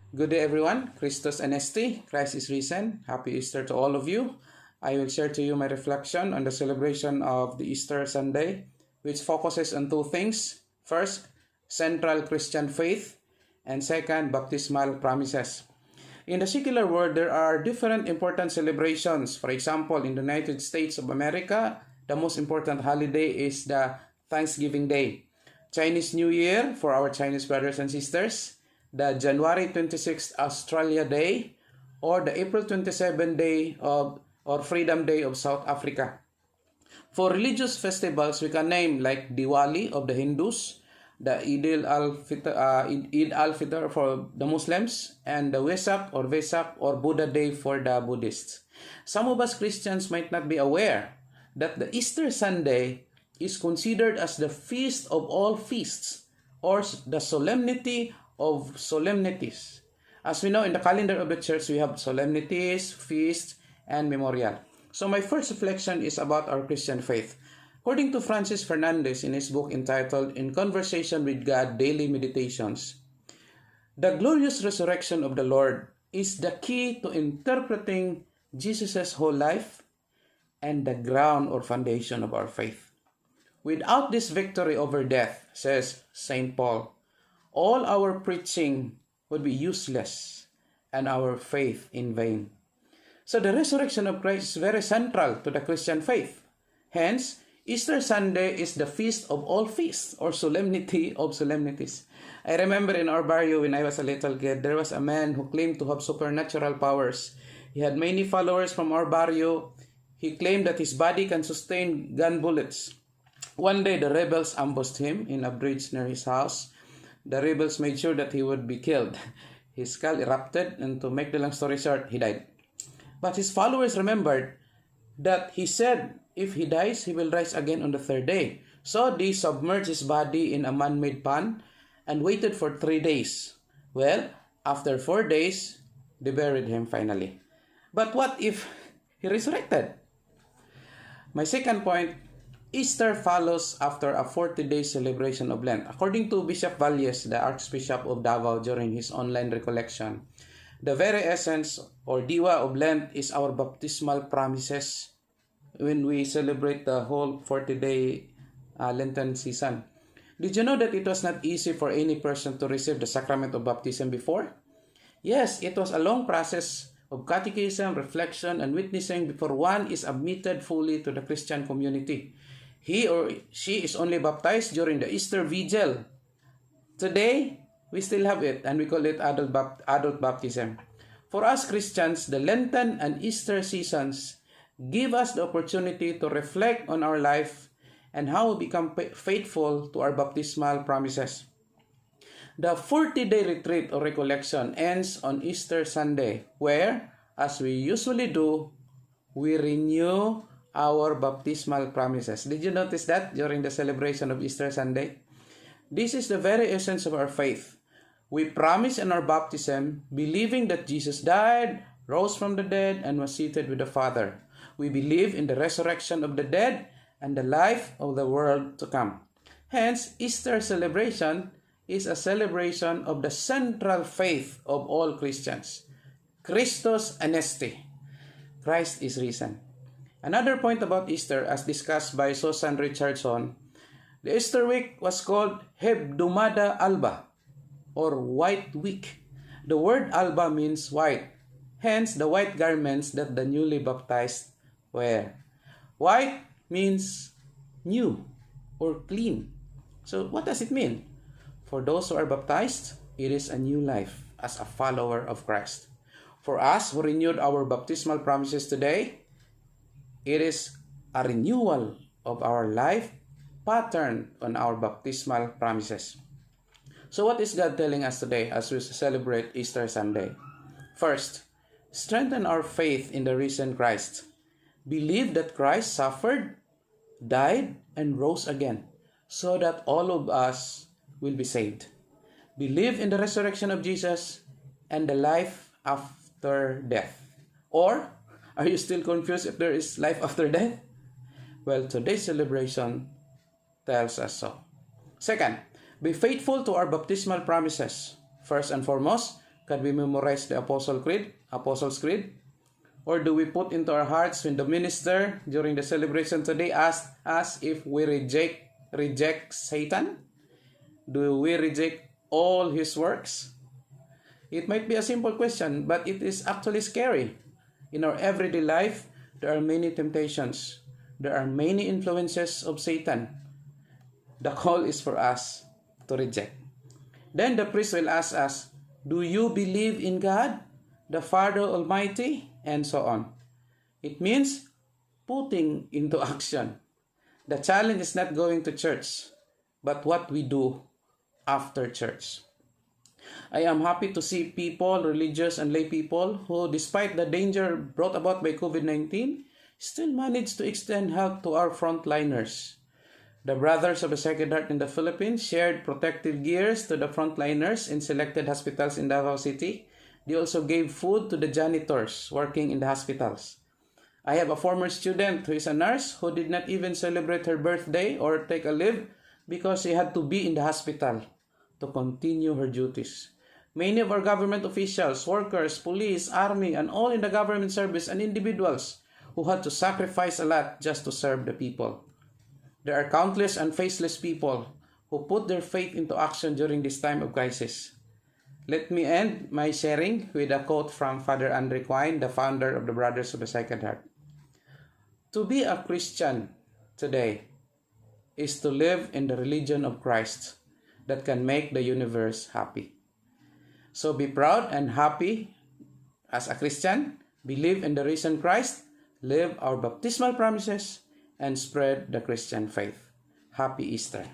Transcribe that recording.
Good day, everyone. Christos Anesti, Christ is risen. Happy Easter to all of you. I will share to you my reflection on the celebration of the Easter Sunday, which focuses on two things. First, central Christian faith, and second, baptismal promises. In the secular world, there are different important celebrations. For example, in the United States of America, the most important holiday is the Thanksgiving Day. Chinese New Year for our Chinese brothers and sisters, the January 26th Australia Day, or the April 27th Day of or Freedom Day of South Africa. For religious festivals, we can name like Diwali of the Hindus, the Eid al-Fitr for the Muslims, and the Vesak or Buddha Day for the Buddhists. Some of us Christians might not be aware that the Easter Sunday is considered as the feast of all feasts, or the solemnity of solemnities. As we know, in the calendar of the church, we have solemnities, feasts, and memorial. So my first reflection is about our Christian faith. According to Francis Fernandez in his book entitled In Conversation with God, Daily Meditations, the glorious resurrection of the Lord is the key to interpreting Jesus' whole life and the ground or foundation of our faith. Without this victory over death, says St. Paul, all our preaching would be useless and our faith in vain. So the resurrection of Christ is very central to the Christian faith. Hence, Easter Sunday is the feast of all feasts or solemnity of solemnities. I remember in our barrio when I was a little kid, there was a man who claimed to have supernatural powers. He had many followers from our barrio. He claimed that his body can sustain gun bullets. One day, the rebels ambushed him in a bridge near his house. The rebels made sure that he would be killed. His skull erupted, and to make the long story short, he died. But his followers remembered that he said if he dies, he will rise again on the third day. So they submerged his body in a man-made pond and waited for 3 days. Well, after 4 days, they buried him finally. But what if he resurrected? My second point, Easter follows after a 40-day celebration of Lent. According to Bishop Valles, the Archbishop of Davao, during his online recollection, the very essence or diwa of Lent is our baptismal promises when we celebrate the whole 40-day Lenten season. Did you know that it was not easy for any person to receive the sacrament of baptism before? Yes, it was a long process of catechism, reflection, and witnessing before one is admitted fully to the Christian community. He or she is only baptized during the Easter Vigil. Today, we still have it, and we call it adult baptism. For us Christians, the Lenten and Easter seasons give us the opportunity to reflect on our life and how we become faithful to our baptismal promises. The 40-day retreat or recollection ends on Easter Sunday, where, as we usually do, we renew our baptismal promises. Did you notice that during the celebration of Easter Sunday? This is the very essence of our faith. We promise in our baptism, believing that Jesus died, rose from the dead, and was seated with the Father. We believe in the resurrection of the dead and the life of the world to come. Hence, Easter celebration is a celebration of the central faith of all Christians. Christos Anesti. Christ is risen. Another point about Easter, as discussed by Susan Richardson, the Easter week was called Hebdomada Alba, or White Week. The word alba means white, hence the white garments that the newly baptized wear. White means new or clean. So what does it mean? For those who are baptized, it is a new life as a follower of Christ. For us who renewed our baptismal promises today, it is a renewal of our life pattern on our baptismal promises. So what is God telling us today as we celebrate Easter Sunday? First, strengthen our faith in the risen Christ. Believe that Christ suffered, died, and rose again, so that all of us will be saved. Believe in the resurrection of Jesus and the life after death. Or, are you still confused if there is life after death? Well, today's celebration tells us so. Second, be faithful to our baptismal promises. First and foremost, Can we memorize the Apostles' Creed? Or do we put into our hearts when the minister during the celebration today asked us if we reject Satan? Do we reject all his works? It might be a simple question, but it is actually scary. In our everyday life, there are many temptations. There are many influences of Satan. The call is for us to reject. Then the priest will ask us, do you believe in God, the Father Almighty? And so on. It means putting into action. The challenge is not going to church, but what we do after church. I am happy to see people, religious and lay people, who despite the danger brought about by COVID-19, still manage to extend help to our frontliners. The Brothers of the Sacred Heart in the Philippines shared protective gears to the frontliners in selected hospitals in Davao City. They also gave food to the janitors working in the hospitals. I have a former student who is a nurse who did not even celebrate her birthday or take a leave because she had to be in the hospital to continue her duties. Many of our government officials, workers, police, army, and all in the government service and individuals who had to sacrifice a lot just to serve the people. There are countless and faceless people who put their faith into action during this time of crisis. Let me end my sharing with a quote from Father Andre Quine, the founder of the Brothers of the Sacred Heart. To be a Christian today is to live in the religion of Christ that can make the universe happy. So be proud and happy as a Christian, believe in the risen Christ, live our baptismal promises, and spread the Christian faith. Happy Easter.